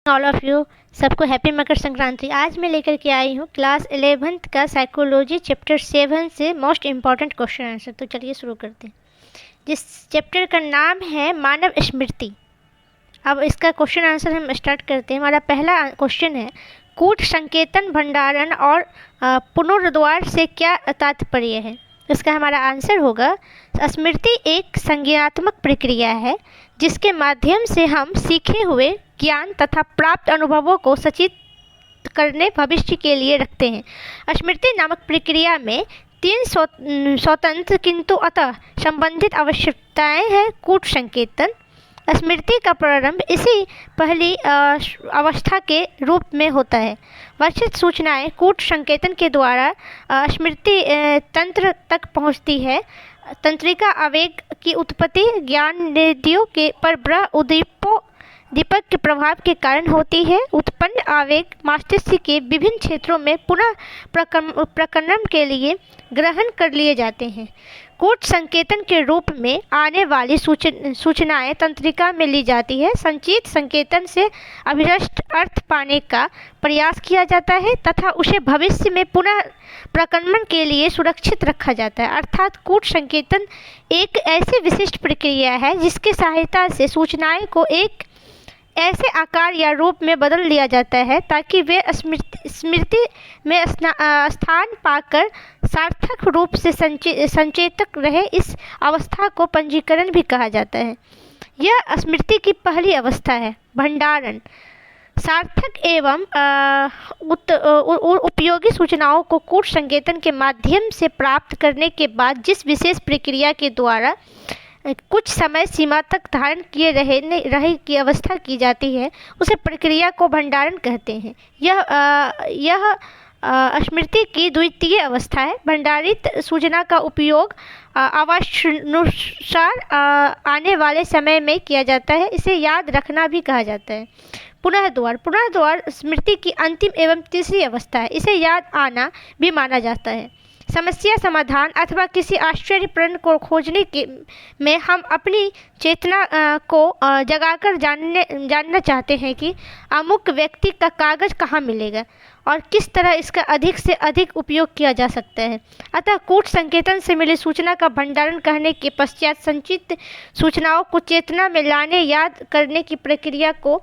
All of you सबको happy Makar Sankranti. आज मैं लेकर के आई हूँ क्लास 11th का साइकोलॉजी चैप्टर 7 से मोस्ट इम्पॉर्टेंट क्वेश्चन आंसर। तो चलिए शुरू करते हैं। जिस चैप्टर का नाम है मानव स्मृति। अब इसका क्वेश्चन आंसर हम स्टार्ट करते हैं। हमारा पहला क्वेश्चन है, कूट संकेतन भंडारण और पुनरुद्वार से क्या तात्पर्य है। इसका हमारा आंसर होगा, स्मृति एक संज्ञानात्मक प्रक्रिया है जिसके माध्यम से हम सीखे हुए ज्ञान तथा प्राप्त अनुभवों को सचित करने भविष्य के लिए रखते हैं। स्मृति नामक प्रक्रिया में 3 स्वतंत्र किंतु अतः संबंधित आवश्यकताएं हैं। कूट संकेतन, स्मृति का प्रारंभ इसी पहली अवस्था के रूप में होता है। वर्षित सूचनाएं कूट संकेतन के द्वारा स्मृति तंत्र तक पहुंचती है। तंत्रिका आवेग की उत्पत्ति ज्ञानेंद्रियों के पर ब्रह्म दीपक के प्रभाव के कारण होती है। उत्पन्न आवेग मस्तिष्क के विभिन्न क्षेत्रों में पुनः प्रकरण के लिए ग्रहण कर लिए जाते हैं। कूट संकेतन के रूप में आने वाली सूचनाएं तंत्रिका में ली जाती है। संचित संकेतन से अभिष्ट अर्थ पाने का प्रयास किया जाता है तथा उसे भविष्य में पुनः प्रकरण के लिए सुरक्षित रखा जाता है। अर्थात कूट संकेतन एक ऐसी विशिष्ट प्रक्रिया है जिसकी सहायता से सूचनाएं को एक ऐसे आकार या रूप में बदल लिया जाता है ताकि वे स्मृति में स्थान पाकर सार्थक रूप से संचेतक रहे। इस अवस्था को पंजीकरण भी कहा जाता है। यह स्मृति की पहली अवस्था है। भंडारण, सार्थक एवं उपयोगी सूचनाओं को कूट संकेतन के माध्यम से प्राप्त करने के बाद जिस विशेष प्रक्रिया के द्वारा कुछ समय सीमा तक धारण किए रहे की अवस्था की जाती है, उसे प्रक्रिया को भंडारण कहते हैं। यह स्मृति की द्वितीय अवस्था है। भंडारित सूचना का उपयोग आवश्यकतानुसार आने वाले समय में किया जाता है। इसे याद रखना भी कहा जाता है। पुनरुद्वार स्मृति की अंतिम एवं तीसरी अवस्था है। इसे याद आना भी माना जाता है। समस्या समाधान अथवा किसी आश्चर्यपूर्ण को खोजने के में हम अपनी चेतना को जगाकर जानना चाहते हैं कि अमुक व्यक्ति का कागज कहाँ मिलेगा और किस तरह इसका अधिक से अधिक उपयोग किया जा सकता है। अतः कूट संकेतन से मिली सूचना का भंडारण करने के पश्चात संचित सूचनाओं को चेतना में लाने याद करने की प्रक्रिया को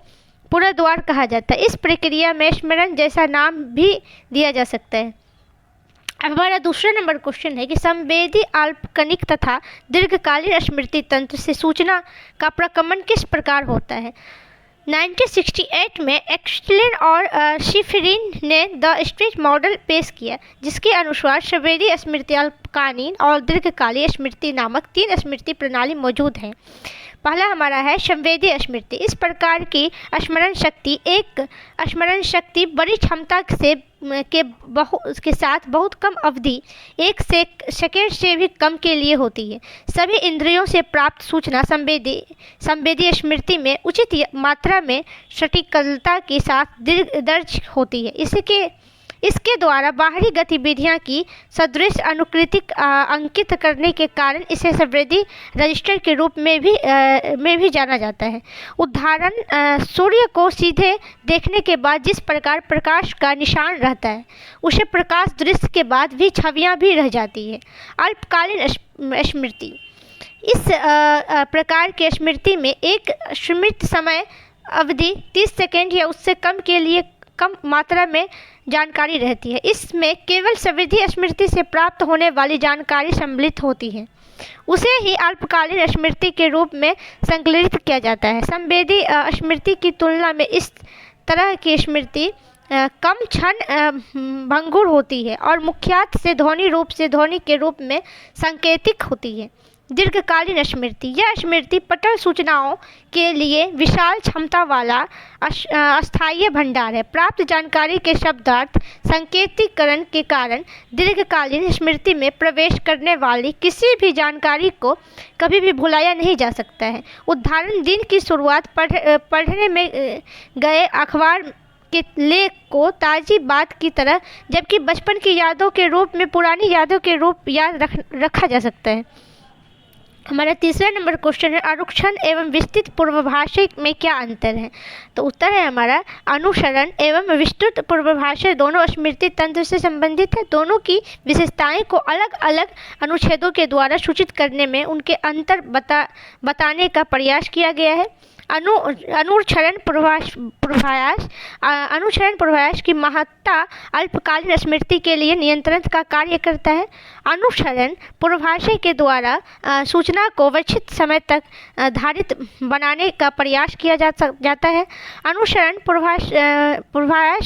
पुनरुद्वार कहा जाता है। इस प्रक्रिया में स्मरण जैसा नाम भी दिया जा सकता है। अब हमारा दूसरा नंबर क्वेश्चन है कि संवेदी अल्पकणिक तथा दीर्घकालीन स्मृति तंत्र से सूचना का प्रकमन किस प्रकार होता है। 1968 में एक्सलिन और शिफरिन ने द स्ट्रीट मॉडल पेश किया, जिसके अनुसार संवेदी स्मृति, अल्पकालीन और दीर्घकालीन स्मृति नामक 3 स्मृति प्रणाली मौजूद हैं। पहला हमारा है संवेदी स्मृति। इस प्रकार की स्मरण शक्ति बड़ी क्षमता के साथ बहुत कम अवधि 1 सेकेंड से भी कम के लिए होती है। सभी इंद्रियों से प्राप्त सूचना संवेदी स्मृति में उचित मात्रा में सटीकता के साथ दर्ज होती है। इसके द्वारा बाहरी गतिविधियां की सदृश अनुकृति अंकित करने के कारण इसे संवेदी रजिस्टर के रूप में भी जाना जाता है। उदाहरण, सूर्य को सीधे देखने के बाद जिस प्रकार प्रकाश का निशान रहता है, उसे प्रकाश दृश्य के बाद भी छवियां भी रह जाती है। अल्पकालीन स्मृति, इस प्रकार के स्मृति में एक सीमित समय अवधि 30 सेकेंड या उससे कम के लिए कम मात्रा में जानकारी रहती है। इसमें केवल संवेदी स्मृति से प्राप्त होने वाली जानकारी सम्मिलित होती है। उसे ही अल्पकालीन स्मृति के रूप में संकलित किया जाता है। संवेदी स्मृति की तुलना में इस तरह की स्मृति कम क्षण भंगुर होती है और मुख्यतः से ध्वनि के रूप में सांकेतिक होती है। दीर्घकालीन स्मृति, यह स्मृति पटल सूचनाओं के लिए विशाल क्षमता वाला अस्थायी भंडार है। प्राप्त जानकारी के शब्दार्थ संकेतीकरण के कारण दीर्घकालीन स्मृति में प्रवेश करने वाली किसी भी जानकारी को कभी भी भुलाया नहीं जा सकता है। उदाहरण, दिन की शुरुआत पढ़ने में गए अखबार के लेख को ताज़ी बात की तरह, जबकि बचपन की यादों के रूप में पुरानी यादों के रूप याद रखा जा सकता है। हमारा तीसरा नंबर क्वेश्चन है, अनुक्षण एवं विस्तृत पूर्वभाषा में क्या अंतर है? तो उत्तर है हमारा, अनुसरण एवं विस्तृत पूर्वभाषा दोनों स्मृति तंत्र से संबंधित है। दोनों की विशेषताएं को अलग अलग अनुच्छेदों के द्वारा सूचित करने में उनके अंतर बताने का प्रयास किया गया है। अनुक्षरण पूर्वाभास की महत्ता अल्पकालीन स्मृति के लिए नियंत्रण का कार्य करता है। अनुक्षरण पूर्वाभास के द्वारा सूचना को वांछित समय तक धारित बनाने का प्रयास किया जाता है। अनुक्षरण पूर्वाभास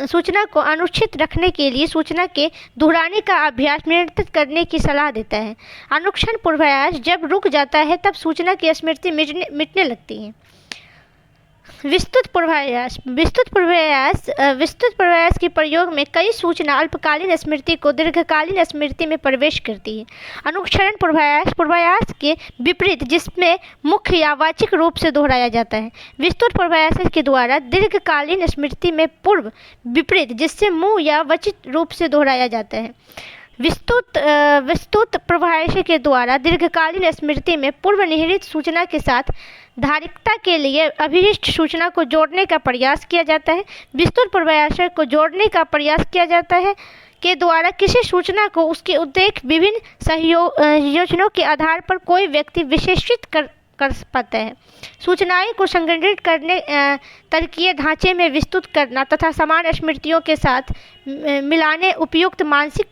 सूचना को अनुचित रखने के लिए सूचना के दोहराने का अभ्यास नियंत्रित करने की सलाह देता है। अनुक्षण पूर्वाभास जब रुक जाता है तब सूचना की स्मृति मिटने लगती है। विस्तृत पूर्वाभास के प्रयोग में कई सूचना अल्पकालीन स्मृति को दीर्घकालीन स्मृति में प्रवेश करती है। अनुक्षरण पूर्वाभास के विपरीत, जिसमें मुख्य या वाचिक रूप से दोहराया जाता है। विस्तृत पूर्वाभास के द्वारा दीर्घकालीन स्मृति में पूर्व विपरीत, जिससे मुंह या वाचिक रूप से दोहराया जाता है। विस्तृत पूर्वाभास के द्वारा दीर्घकालीन स्मृति में पूर्व निहित सूचना के साथ धारिकता के लिए अभिष्ट सूचना को जोड़ने का प्रयास किया जाता है। विस्तृत पूर्वाभास को जोड़ने का प्रयास किया जाता है के द्वारा किसी सूचना को उसके उद्देश्य विभिन्न संयोजनों के आधार पर कोई व्यक्ति विशेषित कर पाता है। सूचनाएं को संगठित करने, तर्कीय ढांचे में विस्तृत करना तथा समान स्मृतियों के साथ मिलाने, उपयुक्त मानसिक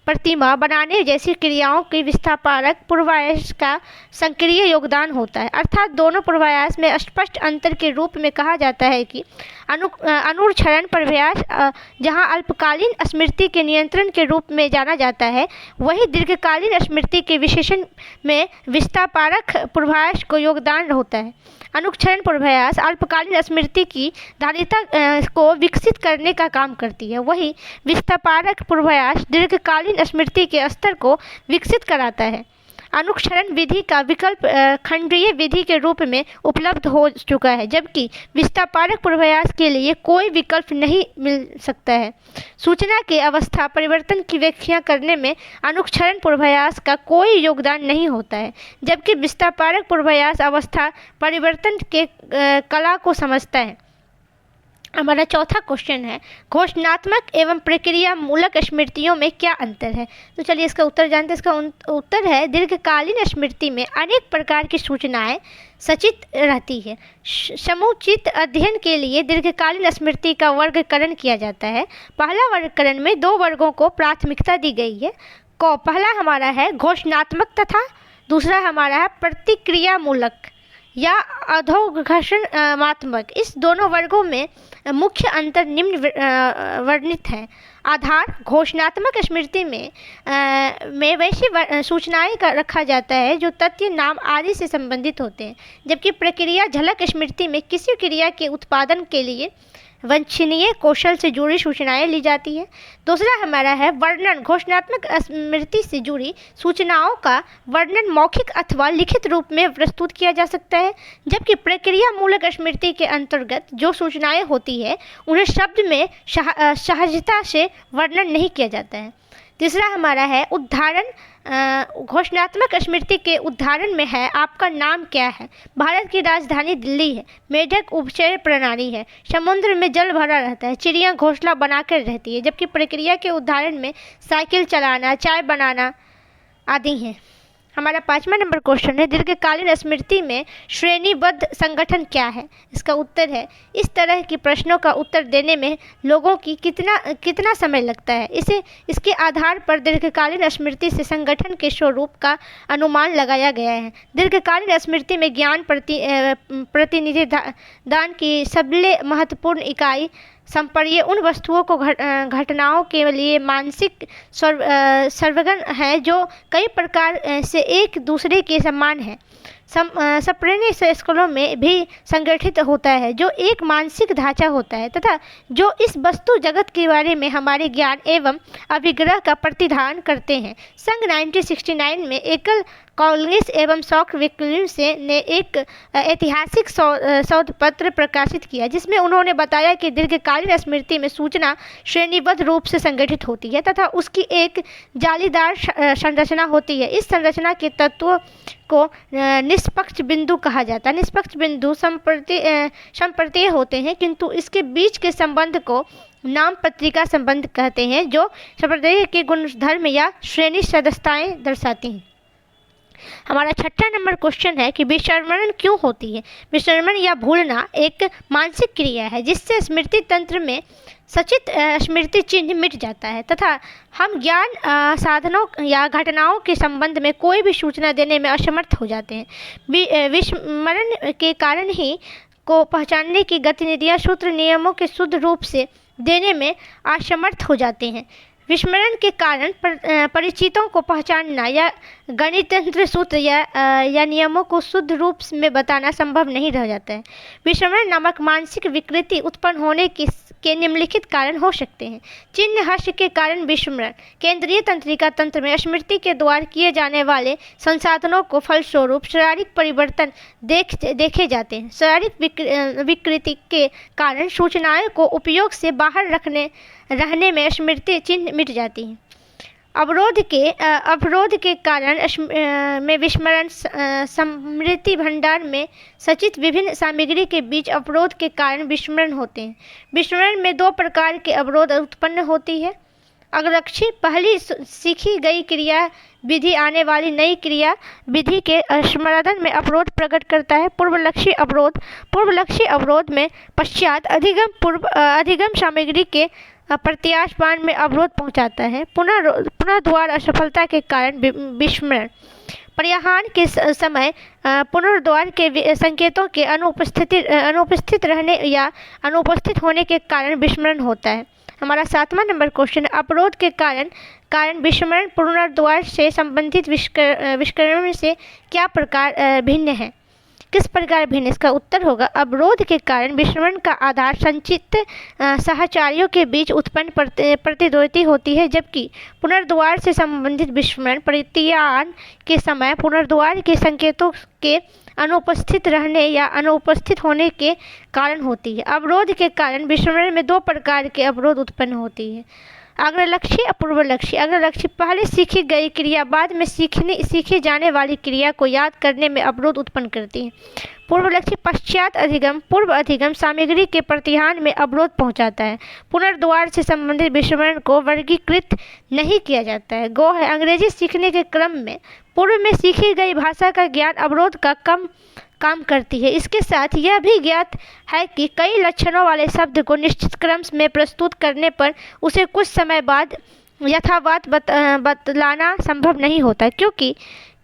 प्रतिमा बनाने जैसी क्रियाओं की विस्तारक पूर्वाभास का सक्रिय योगदान होता है। अर्थात दोनों पूर्वाभास में स्पष्ट अंतर के रूप में कहा जाता है कि अनुक्षरण पूर्वाभास जहां अल्पकालीन स्मृति के नियंत्रण के रूप में जाना जाता है, वहीं दीर्घकालीन स्मृति के विश्लेषण में विस्तारक पूर्वाभास को योगदान होता है। अनुक्षरण पूर्वाभास अल्पकालीन स्मृति की धारिता को विकसित करने का काम करती है, वहीं विस्तारक पूर्वाभास दीर्घकालीन स्मृति के स्तर को विकसित कराता है। अनुक्षरण विधि का विकल्प खंडीय विधि के रूप में उपलब्ध हो चुका है, जबकि विस्तारक पूर्वाभास के लिए कोई विकल्प नहीं मिल सकता है। सूचना के अवस्था परिवर्तन की व्याख्या करने में अनुक्षरण पूर्वाभास का कोई योगदान नहीं होता है, जबकि विस्तारक पूर्वाभास अवस्था परिवर्तन के कला को समझता है। हमारा चौथा क्वेश्चन है, घोषणात्मक एवं प्रक्रिया मूलक स्मृतियों में क्या अंतर है? तो चलिए इसका उत्तर जानते हैं। इसका उत्तर है, दीर्घकालीन स्मृति में अनेक प्रकार की सूचनाएं सचित रहती है। समुचित अध्ययन के लिए दीर्घकालीन स्मृति का वर्गीकरण किया जाता है। पहला वर्गीकरण में 2 वर्गों को प्राथमिकता दी गई है। पहला हमारा है घोषणात्मक तथा दूसरा हमारा है प्रतिक्रियामूलक या अधोघर्षणात्मक। इस दोनों वर्गों में मुख्य अंतर निम्न वर्णित है। आधार घोषणात्मक स्मृति में वैसी सूचनाएं रखा जाता है जो तथ्य, नाम आदि से संबंधित होते हैं, जबकि प्रक्रिया झलक स्मृति में किसी क्रिया के उत्पादन के लिए वांछनीय कौशल से जुड़ी सूचनाएं ली जाती है। दूसरा हमारा है वर्णन। घोषणात्मक स्मृति से जुड़ी सूचनाओं का वर्णन मौखिक अथवा लिखित रूप में प्रस्तुत किया जा सकता है, जबकि प्रक्रिया मूलक स्मृति के अंतर्गत जो सूचनाएं होती है उन्हें शब्द में सहजता से वर्णन नहीं किया जाता है। तीसरा हमारा है उदाहरण। घोषणात्मक स्मृति के उदाहरण में है, आपका नाम क्या है, भारत की राजधानी दिल्ली है, मेढक उपचय प्रणाली है, समुद्र में जल भरा रहता है, चिड़िया घोंसला बनाकर रहती है, जबकि प्रक्रिया के उदाहरण में साइकिल चलाना, चाय बनाना आदि हैं। हमारा 5वां नंबर क्वेश्चन है, दीर्घकालीन स्मृति में श्रेणीबद्ध संगठन क्या है? इसका उत्तर है, इस तरह की प्रश्नों का उत्तर देने में लोगों की कितना समय लगता है, इसके आधार पर दीर्घकालीन स्मृति से संगठन के स्वरूप का अनुमान लगाया गया है। दीर्घकालीन स्मृति में ज्ञान प्रतिनिधिदान की सबसे महत्वपूर्ण इकाई संपर्य उन वस्तुओं को घटनाओं के लिए मानसिक सर्वगण है जो कई प्रकार से एक दूसरे के समान है। संप्रेरणीय स्कूलों में भी संगठित होता है, जो एक मानसिक ढांचा होता है तथा जो इस वस्तु जगत के बारे में हमारे ज्ञान एवं अभिग्रह का प्रतिनिधान करते हैं। संघ 1969 में एकल कॉलिंस एवं सॉक्विक्लिस ने एक ऐतिहासिक शोध पत्र प्रकाशित किया जिसमें उन्होंने बताया कि दीर्घकालीन स्मृति में सूचना श्रेणीबद्ध रूप से संगठित होती है तथा उसकी एक जालीदार संरचना होती है। इस संरचना के तत्वों को निष्पक्ष बिंदु कहा जाता है। निष्पक्ष बिंदु संप्रतीय होते हैं किंतु इसके बीच के संबंध को नाम पत्रिका संबंध कहते हैं जो संप्रतीय के गुणधर्म या श्रेणी सदस्यताएं दर्शाती हैं। हमारा छठा नंबर क्वेश्चन है कि विस्मरण क्यों होती है। विस्मरण या भूलना एक मानसिक क्रिया है जिससे स्मृति तंत्र में सचित स्मृति चिन्ह मिट जाता है तथा हम ज्ञान साधनों या घटनाओं के संबंध में कोई भी सूचना देने में असमर्थ हो जाते हैं। विस्मरण के कारण ही को पहचानने की गतिविधियां सूत्र नियमों के शुद्ध रूप से देने में असमर्थ हो जाते हैं। विस्मरण के कारण परिचितों को पहचानना या गणितज्ञ सूत्र या नियमों को शुद्ध रूप में बताना संभव नहीं रह जाता है। विस्मरण नामक मानसिक विकृति उत्पन्न होने के निम्नलिखित कारण हो सकते हैं। चिन्ह हर्ष के कारण विस्मरण। केंद्रीय तंत्रिका तंत्र में स्मृति के द्वारा किए जाने वाले संसाधनों को फलस्वरूप शारीरिक परिवर्तन देखे जाते हैं। शारीरिक विकृति के कारण सूचनाओं को उपयोग से बाहर रहने में स्मृति चिन्ह मिट जाती है। अवरोध के कारण में विस्मरण स्मृति भंडार में संचित विभिन्न सामग्री के बीच अवरोध के कारण विस्मरण होते हैं। विस्मरण में दो प्रकार के अवरोध उत्पन्न होती है। अग्रलक्षी पहली सीखी गई क्रिया विधि आने वाली नई क्रिया विधि के स्मरण में अवरोध प्रकट करता है। पूर्वलक्षी अवरोध में पश्चात अधिगम सामग्री के प्रत्याशपान में अवरोध पहुंचाता है। पुनः द्वार असफलता के कारण विस्मरण। प्रयाहान के समय पुनर्द्वार के संकेतों के अनुपस्थित रहने या अनुपस्थित होने के कारण विस्मरण होता है। हमारा सातवां नंबर क्वेश्चन है अवरोध के कारण विस्मरण पुनर्द्वार से संबंधित विस्मरण से क्या प्रकार भिन्न है। किस प्रकार भिन्न? इसका उत्तर होगा अवरोध के कारण विस्मरण का आधार संचित सहचारियों के बीच उत्पन्न प्रतिद्वंद्वी होती है जबकि पुनर्द्वार से संबंधित विस्मरण प्रत्यायन के समय पुनर्द्वार के संकेतों के अनुपस्थित रहने या अनुपस्थित होने के कारण होती है। अवरोध के कारण विस्मरण में दो प्रकार के अवरोध उत्पन्न होती है। अग्रलक्षी और पूर्वलक्षी। अग्रलक्षी पहले सीखी गई क्रिया बाद में सीखी जाने वाली क्रिया को याद करने में अवरोध उत्पन्न करती है। पूर्वलक्षी पश्चात अधिगम पूर्व अधिगम सामग्री के प्रतिहान में अवरोध पहुंचाता है। पुनर्द्वार से संबंधित विस्मरण को वर्गीकृत नहीं किया जाता है। गो है अंग्रेजी सीखने के क्रम में पूर्व में सीखी गई भाषा का ज्ञान अवरोध का काम करती है। इसके साथ यह भी ज्ञात है कि कई लक्षणों वाले शब्द को निश्चित क्रम में प्रस्तुत करने पर उसे कुछ समय बाद यथावत बतलाना संभव नहीं होता क्योंकि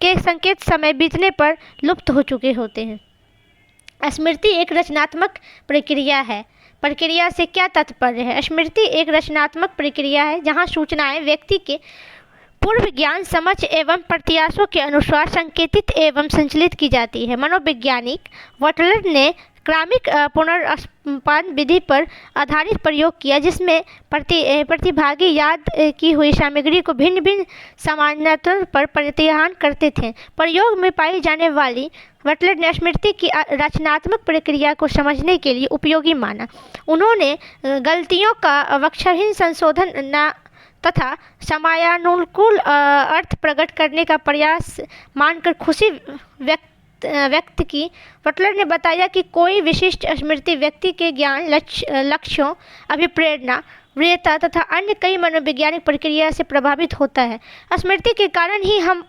के संकेत समय बीतने पर लुप्त हो चुके होते हैं। स्मृति एक रचनात्मक प्रक्रिया से क्या तात्पर्य है? स्मृति एक रचनात्मक प्रक्रिया है जहाँ सूचनाएं व्यक्ति के पूर्व ज्ञान समझ एवं प्रत्याशों के अनुसार संकेतित एवं संचालित की जाती है। मनोवैज्ञानिक बटलर ने क्रमिक पुनरुत्पादन विधि पर आधारित प्रयोग किया जिसमें प्रतिभागी याद की हुई सामग्री को भिन्न भिन्न समानांतर पर प्रतिहान करते थे। प्रयोग में पाई जाने वाली बटलर ने स्मृति की रचनात्मक प्रक्रिया को समझने के लिए उपयोगी माना। उन्होंने गलतियों का अवक्षयहीन संशोधन तथा समयानुकूल अर्थ प्रकट करने का प्रयास मानकर खुशी व्यक्त की। बटलर ने बताया कि कोई विशिष्ट स्मृति व्यक्ति के ज्ञान लक्ष्यों अभिप्रेरणा वरीयता तथा अन्य कई मनोवैज्ञानिक प्रक्रिया से प्रभावित होता है। स्मृति के कारण ही हम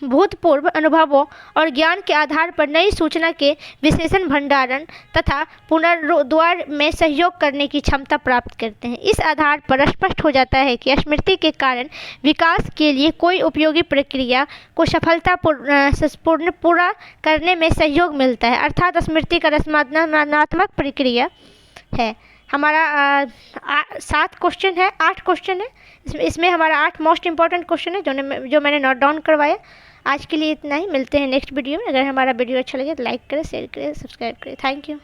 भूतपूर्व अनुभवों और ज्ञान के आधार पर नई सूचना के विशेषण भंडारण तथा पुनर्द्वार में सहयोग करने की क्षमता प्राप्त करते हैं। इस आधार पर स्पष्ट हो जाता है कि स्मृति के कारण विकास के लिए कोई उपयोगी प्रक्रिया को सफलतापूर्ण पूरा करने में सहयोग मिलता है अर्थात स्मृति का रचनात्मक प्रक्रिया है। हमारा 7 क्वेश्चन है 8 क्वेश्चन है इसमें हमारा 8 मोस्ट इंपॉर्टेंट क्वेश्चन है जो मैंने नोट डाउन करवाया। आज के लिए इतना ही, मिलते हैं नेक्स्ट वीडियो में। अगर हमारा वीडियो अच्छा लगे तो लाइक करें, शेयर करें, सब्सक्राइब करें। Thank you.